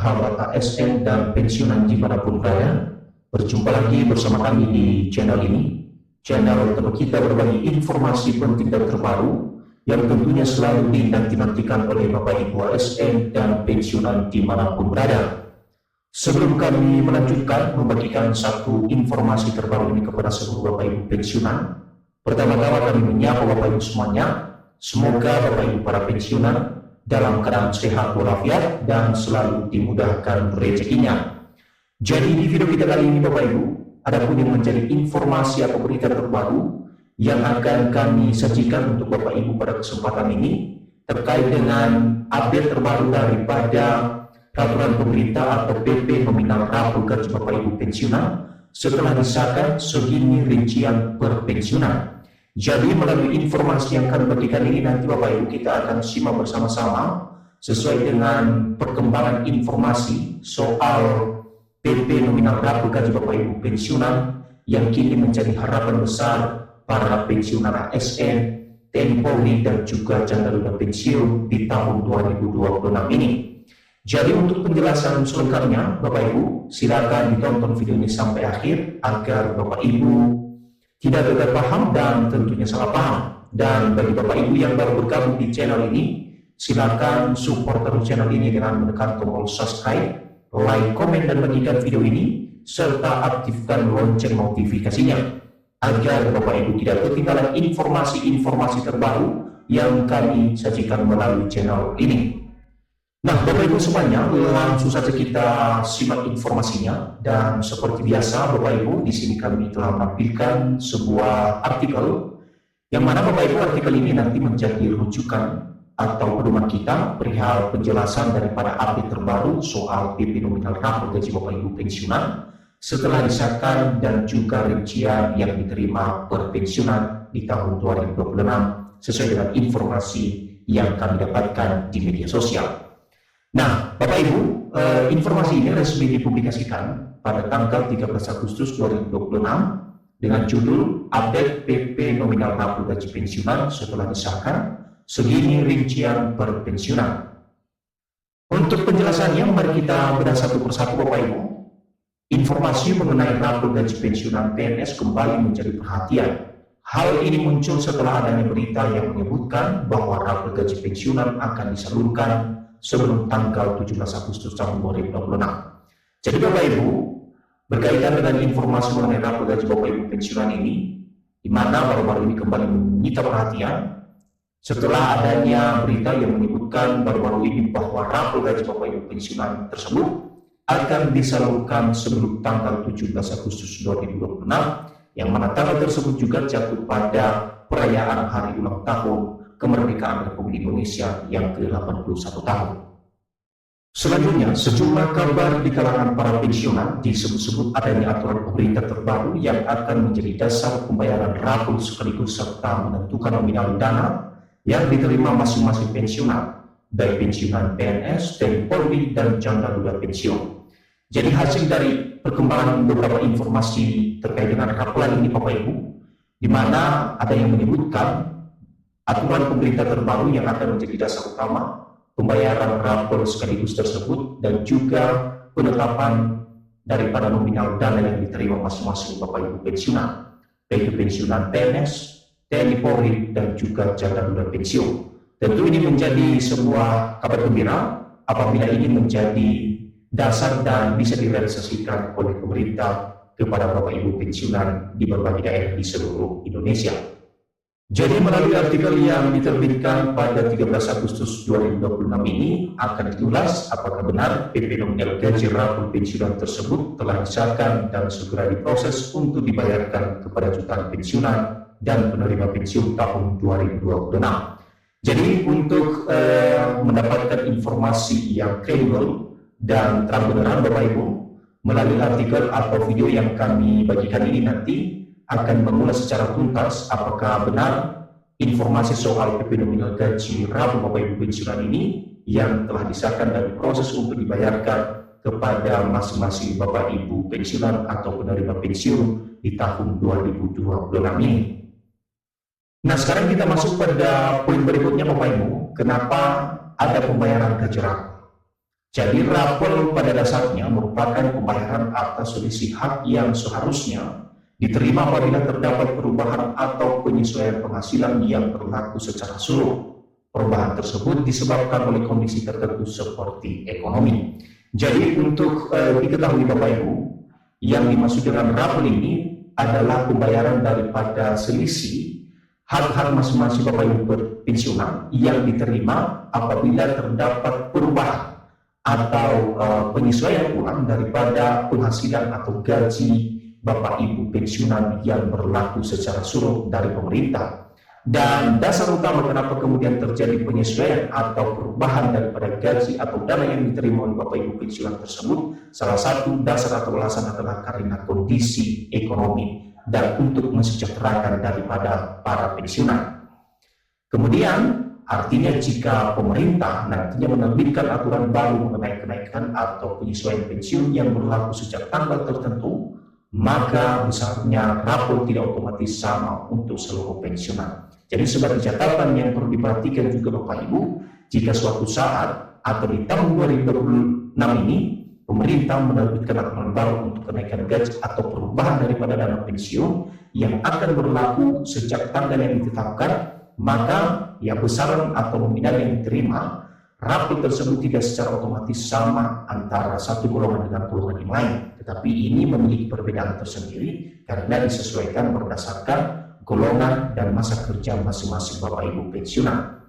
sahabat ASN dan pensiunan dimanapun berada. Berjumpa lagi bersama kami di channel ini, channel tempat kita berbagi informasi penting dan terbaru yang tentunya selalu dinanti-nantikan oleh Bapak Ibu ASN dan pensiunan dimanapun berada. Sebelum kami melanjutkan membagikan satu informasi terbaru ini kepada seluruh Bapak Ibu pensiunan, pertama-tama kami menyapa Bapak Ibu semuanya. Semoga Bapak Ibu para pensiunan dalam keadaan sehat walafiat dan selalu dimudahkan rezekinya. Jadi di video kita kali ini Bapak Ibu, ada pun yang menjadi informasi atau berita terbaru yang akan kami sajikan untuk Bapak Ibu pada kesempatan ini terkait dengan update terbaru daripada peraturan pemerintah atau PP nominal rapor gaji Bapak Ibu pensiunan setelah disahkan segini rincian perpensiunan. Jadi melalui informasi yang kami bagikan ini nanti Bapak Ibu kita akan simak bersama-sama sesuai dengan perkembangan informasi soal PP nominal rapor gaji Bapak Ibu pensiunan yang kini menjadi harapan besar para pensiunan ASN, TNI Polri dan juga janda duda pensiun di tahun 2026 ini. Jadi untuk penjelasan selengkapnya Bapak Ibu silakan ditonton video ini sampai akhir agar Bapak Ibu tidak gagal paham dan tentunya salah paham. Dan bagi Bapak Ibu yang baru bergabung di channel ini, silakan support terus channel ini dengan menekan tombol subscribe, like, komen, dan bagikan video ini, serta aktifkan lonceng notifikasinya, agar Bapak Ibu tidak ketinggalan informasi-informasi terbaru yang kami sajikan melalui channel ini. Nah, Bapak Ibu semuanya, langsung saja kita simak informasinya. Dan seperti biasa, Bapak Ibu, di sini kami telah menampilkan sebuah artikel yang mana Bapak Ibu artikel ini nanti menjadi rujukan atau pedoman kita perihal penjelasan daripada update terbaru soal PP nominal rapor gaji Bapak Ibu pensiunan setelah disahkan dan juga rincian yang diterima per pensiunan di tahun 2026 sesuai dengan informasi yang kami dapatkan di media sosial. Nah, Bapak Ibu, informasi ini resmi dipublikasikan pada tanggal 13 Agustus 2026 dengan judul Update PP Nominal Rapor Gaji Pensiunan setelah disahkan, segini rincian per pensiunan. Untuk penjelasannya, mari kita bedah satu persatu Bapak Ibu. Informasi mengenai rapor gaji pensiunan PNS kembali menjadi perhatian. Hal ini muncul setelah adanya berita yang menyebutkan bahwa rapor gaji pensiunan akan disalurkan sebelum tanggal 17 Agustus tahun 2026. Jadi Bapak Ibu, berkaitan dengan informasi mengenai rapor gaji Bapak Ibu pensiunan ini, di mana baru-baru ini kembali menyita perhatian setelah adanya berita yang menyebutkan baru-baru ini bahwa rapor gaji Bapak Ibu pensiunan tersebut akan disalurkan sebelum tanggal 17 Agustus 2026, yang mana tanggal tersebut juga jatuh pada perayaan hari ulang tahun kemerdekaan Republik Indonesia yang ke-81 tahun. Selanjutnya, sejumlah kabar di kalangan para pensiunan disebut-sebut adanya aturan pemerintah terbaru yang akan menjadi dasar pembayaran rapor sekaligus serta menentukan nominal dana yang diterima masing-masing pensiunan, baik pensiunan PNS, TNI Polri, dan janda duda pensiun. Jadi hasil dari perkembangan beberapa informasi terkait dengan raporan ini Bapak Ibu, di mana ada yang menyebutkan aturan pemerintah terbaru yang akan menjadi dasar utama pembayaran rapor sekaligus tersebut dan juga penetapan daripada nominal dana yang diterima masing-masing Bapak Ibu pensiunan, baik pensiunan PNS, TNI Polri, dan juga janda duda pensiun. Tentu ini menjadi sebuah kabar gembira apabila ini menjadi dasar dan bisa direalisasikan oleh pemerintah kepada Bapak Ibu pensiunan di berbagai daerah di seluruh Indonesia. Jadi melalui artikel yang diterbitkan pada 13 Agustus 2026 ini akan diulas apakah benar PP nominal gaji rapor pensiunan tersebut telah disahkan dan segera diproses untuk dibayarkan kepada jutaan pensiunan dan penerima pensiun tahun 2026. Jadi untuk mendapatkan informasi yang kredibel dan terang benerang Bapak Ibu, melalui artikel atau video yang kami bagikan ini nanti akan mengulas secara tuntas apakah benar informasi soal PP nominal gaji rapor Bapak Ibu pensiunan ini yang telah disahkan dan diproses untuk dibayarkan kepada masing-masing Bapak Ibu pensiunan atau penerima pensiun di tahun 2026 ini. Nah, sekarang kita masuk pada poin berikutnya Bapak Ibu, kenapa ada pembayaran gaji rapor. Jadi rapor pada dasarnya merupakan pembayaran atas selisih hak yang seharusnya diterima apabila terdapat perubahan atau penyesuaian penghasilan yang berlaku secara surut. Perubahan tersebut disebabkan oleh kondisi tertentu seperti ekonomi. Jadi untuk diketahui Bapak Ibu, yang dimaksud dengan rapor ini adalah pembayaran daripada selisih hak-hak masing-masing Bapak Ibu berpensiunan yang diterima apabila terdapat perubahan atau penyesuaian ulang daripada penghasilan atau gaji Bapak Ibu pensiunan yang berlaku secara surut dari pemerintah. Dan dasar utama kenapa kemudian terjadi penyesuaian atau perubahan daripada gaji atau dana yang diterima oleh Bapak Ibu pensiunan tersebut, salah satu dasar atau alasan adalah karena kondisi ekonomi dan untuk mensejahterakan daripada para pensiunan. Kemudian artinya jika pemerintah nantinya menerbitkan aturan baru mengenai kenaikan atau penyesuaian pensiun yang berlaku sejak tanggal tertentu, maka besarnya rapor tidak otomatis sama untuk seluruh pensiunan. Jadi sebagai catatan yang perlu diperhatikan juga Bapak Ibu, jika suatu saat atau di tahun 2026 ini pemerintah menerbitkan aturan baru untuk kenaikan gaji atau perubahan daripada dana pensiun yang akan berlaku sejak tanggal yang ditetapkan, maka ya besaran atau nominal yang diterima rapor tersebut tidak secara otomatis sama antara satu golongan dengan golongan yang lain, tetapi ini memiliki perbedaan tersendiri karena disesuaikan berdasarkan golongan dan masa kerja masing-masing Bapak Ibu pensiunan.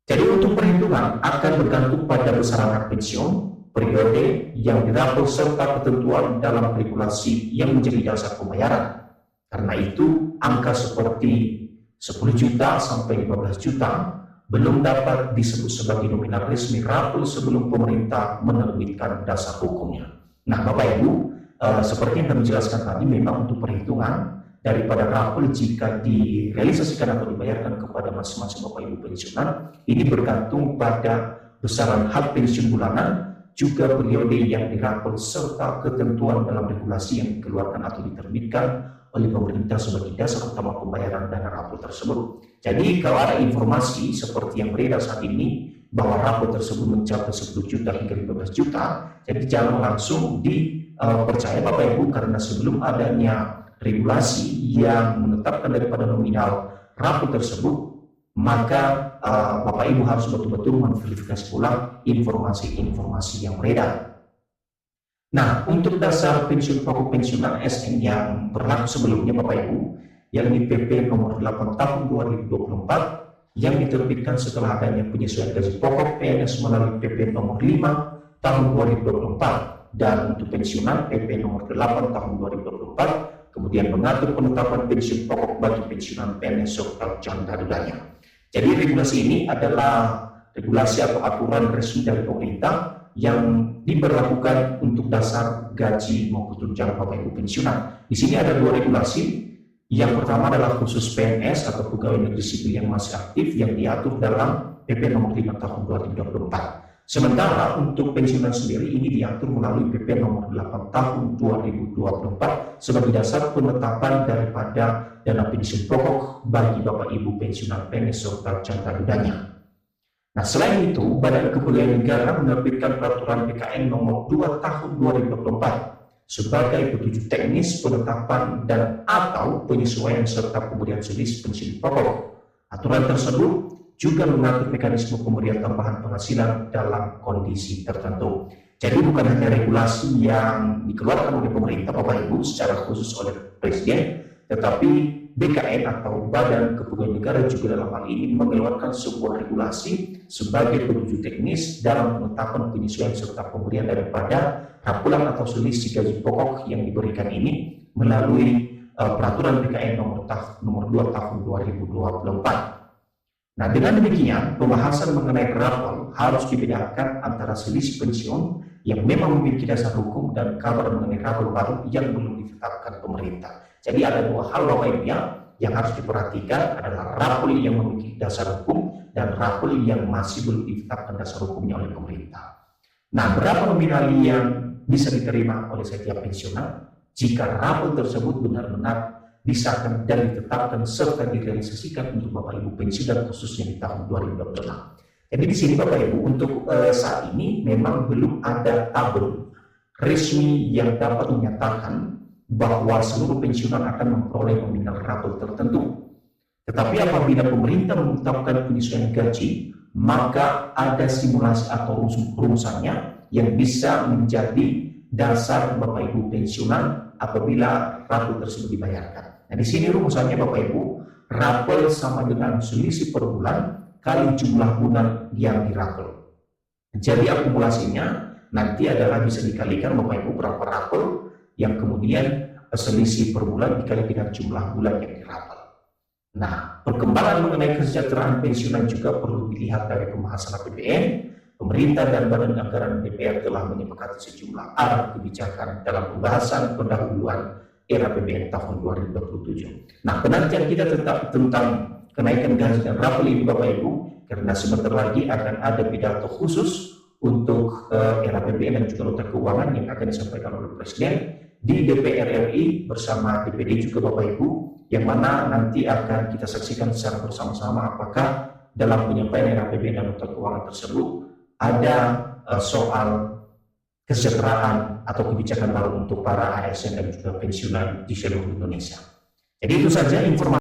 Jadi untuk perhitungan akan bergantung pada besaran hak pensiun, periode yang dirapor serta ketentuan dalam regulasi yang menjadi dasar pembayaran. Karena itu angka seperti 10 juta sampai 15 juta belum dapat disebut sebagai nominal resmi rapor sebelum pemerintah menerbitkan dasar hukumnya. Nah Bapak Ibu, seperti yang kami jelaskan tadi, memang untuk perhitungan daripada rapor jika direalisasikan atau dibayarkan kepada masing-masing Bapak Ibu pensiunan, ini bergantung pada besaran hak pensiun bulanan, juga periode yang dirapor serta ketentuan dalam regulasi yang dikeluarkan atau diterbitkan oleh pemerintah sebagai dasar utama pembayaran dana rapor tersebut. Jadi kalau ada informasi seperti yang beredar saat ini bahwa rapor tersebut mencapai 10 juta hingga 15 juta, jadi jangan langsung dipercaya Bapak Ibu, karena sebelum adanya regulasi yang menetapkan daripada nominal rapor tersebut, maka Bapak Ibu harus betul-betul memverifikasi ulang informasi-informasi yang beredar. Nah, untuk dasar pensiun pokok pensiunan ASN yang berlaku sebelumnya Bapak Ibu, yakni PP nomor 8 tahun 2024 yang diterbitkan setelah adanya penyesuaian gaji pokok PNS melalui PP nomor 5 tahun 2024, dan untuk pensiunan PP nomor 8 tahun 2024 kemudian mengatur penetapan pensiun pokok bagi pensiunan PNS serta janda dudanya. Jadi regulasi ini adalah regulasi atau aturan resmi dari pemerintah yang diberlakukan untuk dasar gaji maupun tunjangan Bapak Ibu pensiunan. Di sini ada dua regulasi. Yang pertama adalah khusus PNS atau pegawai negeri sipil yang masih aktif yang diatur dalam PP nomor 5 tahun 2024. Sementara untuk pensiunan sendiri ini diatur melalui PP nomor 8 tahun 2024 sebagai dasar penetapan daripada dana pensiun pokok bagi Bapak Ibu pensiunan PNS serta janda dudanya. Nah, selain itu, Badan Kepegawaian Negara menerbitkan peraturan PKN nomor 2 tahun 2024 sebagai petunjuk teknis penetapan dan atau penyesuaian serta pemberian selisih pensiun pokok. Aturan tersebut juga mengatur mekanisme pemberian tambahan penghasilan dalam kondisi tertentu. Jadi bukan hanya regulasi yang dikeluarkan oleh pemerintah Bapak Ibu secara khusus oleh Presiden, tetapi BKN atau Badan Kepegawaian Negara juga dalam hal ini mengeluarkan sebuah regulasi sebagai petunjuk teknis dalam penetapan penyesuaian serta pemberian daripada rampulan atau selisih gaji pokok yang diberikan ini melalui peraturan BKN nomor 2 tahun 2024. Nah, dengan demikian, pembahasan mengenai rapor harus dibedakan antara selisih pensiun yang memang memiliki dasar hukum dan kabar mengenai rapor baru yang belum ditetapkan pemerintah. Jadi ada dua hal Bapak Ibu yang harus diperhatikan adalah rapor yang memiliki dasar hukum dan rapor yang masih belum ditetapkan dasar hukumnya oleh pemerintah. Nah, berapa nominal yang bisa diterima oleh setiap pensiunan jika rapor tersebut benar-benar disahkan dan ditetapkan serta direalisasikan untuk Bapak Ibu pensiunan khususnya di tahun 2026. Jadi di sini Bapak Ibu untuk saat ini memang belum ada tabel resmi yang dapat menyatakan bahwa seluruh pensiunan akan memperoleh nominal rabel tertentu. Tetapi apabila pemerintah menetapkan penyesuaian gaji, maka ada simulasi atau rumusannya yang bisa menjadi dasar Bapak Ibu pensiunan apabila rabel tersebut dibayarkan. Nah, di sini rumusannya Bapak Ibu, rabel sama dengan selisih per bulan kali jumlah bulan yang dirabel. Jadi akumulasinya nanti adalah bisa dikalikan Bapak Ibu berapa rabel yang kemudian selisih per bulan dikali dengan jumlah bulan yang dirabel. Nah, perkembangan mengenai kesejahteraan pensiunan juga perlu dilihat dari pembahasan APBN. Pemerintah dan Badan Anggaran DPR telah menyepakati sejumlah arah kebijakan dalam pembahasan pendahuluan era APBN tahun 2027. Nah, penantian kita tetap tentang kenaikan gaji dan rabel ini Bapak Ibu, karena sebentar lagi akan ada pidato khusus untuk era APBN dan juga nota keuangan yang akan disampaikan oleh Presiden di DPR RI bersama DPD juga Bapak Ibu, yang mana nanti akan kita saksikan secara bersama-sama apakah dalam penyampaian era APBN dan nota keuangan tersebut ada soal kesejahteraan atau kebijakan baru untuk para ASN dan juga pensiunan di seluruh Indonesia. Jadi itu saja informasi